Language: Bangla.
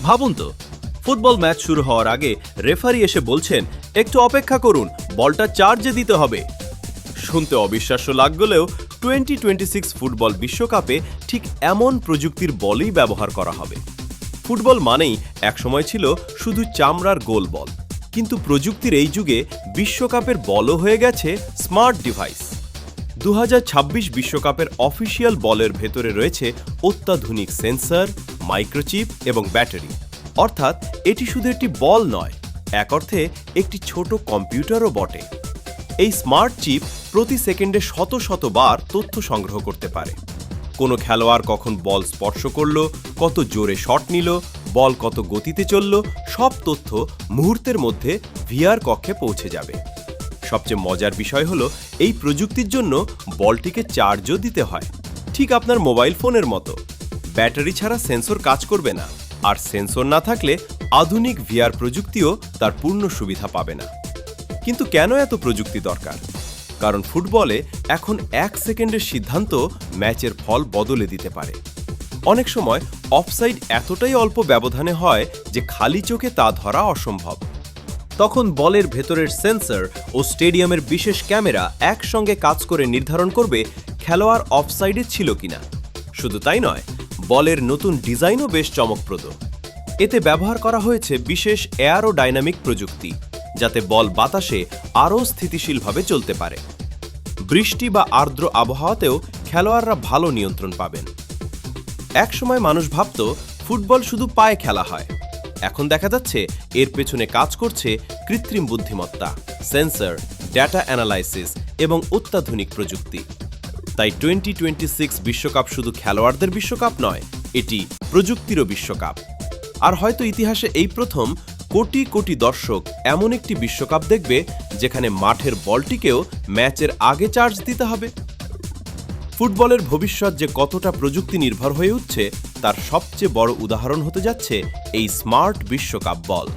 ভাবুন তো, ফুটবল ম্যাচ শুরু হওয়ার আগে রেফারি এসে বলছেন একটু অপেক্ষা করুন, বলটা চার্জে দিতে হবে। শুনতে অবিশ্বাস্য লাগলেও 2026 ফুটবল বিশ্বকাপে ঠিক এমন প্রযুক্তির বলই ব্যবহার করা হবে। ফুটবল মানেই একসময় ছিল শুধু চামড়ার গোল বল, কিন্তু প্রযুক্তির এই যুগে বিশ্বকাপের বলও হয়ে গেছে স্মার্ট ডিভাইস। 2026 বিশ্বকাপের অফিসিয়াল বলের ভেতরে রয়েছে অত্যাধুনিক সেন্সর, মাইক্রোচিপ এবং ব্যাটারি। অর্থাৎ এটি শুধু একটি বল নয়, এক অর্থে একটি ছোট কম্পিউটারও বটে। এই স্মার্ট চিপ প্রতি সেকেন্ডে শত শত বার তথ্য সংগ্রহ করতে পারে। কোনো খেলোয়াড় কখন বল স্পর্শ করল, কত জোরে শট নিল, বল কত গতিতে চলল, সব তথ্য মুহূর্তের মধ্যে ভিআর কক্ষে পৌঁছে যাবে। সবচেয়ে মজার বিষয় হলো, এই প্রযুক্তির জন্য বলটিকে চার্জও দিতে হয়, ঠিক আপনার মোবাইল ফোনের মতো। ব্যাটারি ছাড়া সেন্সর কাজ করবে না, আর সেন্সর না থাকলে আধুনিক ভিআর প্রযুক্তিও তার পূর্ণ সুবিধা পাবে না। কিন্তু কেন এত প্রযুক্তি দরকার? কারণ ফুটবলে এখন 1 সেকেন্ডের সিদ্ধান্ত ম্যাচের ফল বদলে দিতে পারে। অনেক সময় অফসাইড এতটাই অল্প ব্যবধানে হয় যে খালি চোখে তা ধরা অসম্ভব। তখন বলের ভেতরের সেন্সর ও স্টেডিয়ামের বিশেষ ক্যামেরা একসঙ্গে কাজ করে নির্ধারণ করবে খেলোয়াড় অফসাইডে ছিল কিনা। শুধু তাই নয়, বলের নতুন ডিজাইনও বেশ চমকপ্রদ। এতে ব্যবহার করা হয়েছে বিশেষ এয়ারোডাইনামিক প্রযুক্তি, যাতে বল বাতাসে আরও স্থিতিশীলভাবে চলতে পারে। বৃষ্টি বা আর্দ্র আবহাওয়াতেও খেলোয়াড়রা ভালো নিয়ন্ত্রণ পাবেন। একসময় মানুষ ভাবত ফুটবল শুধু পায়ে খেলা হয়, এখন দেখা যাচ্ছে এর পেছনে কাজ করছে কৃত্রিম বুদ্ধিমত্তা, সেন্সর, ডেটা অ্যানালাইসিস এবং অত্যাধুনিক প্রযুক্তি। তাই 2026 বিশ্বকাপ শুধু খেলোয়াড়দের বিশ্বকাপ নয়, এটি প্রযুক্তিরও বিশ্বকাপ। আর হয়তো ইতিহাসে এই প্রথম কোটি কোটি দর্শক এমন একটি বিশ্বকাপ দেখবে যেখানে মাঠের বলটিকেও ম্যাচের আগে চার্জ দিতে হবে। ফুটবলের ভবিষ্যৎ যে কতটা প্রযুক্তি নির্ভর হয়ে উঠছে, তার সবচেয়ে বড় উদাহরণ হতে যাচ্ছে এই স্মার্ট বিশ্বকাপ বল।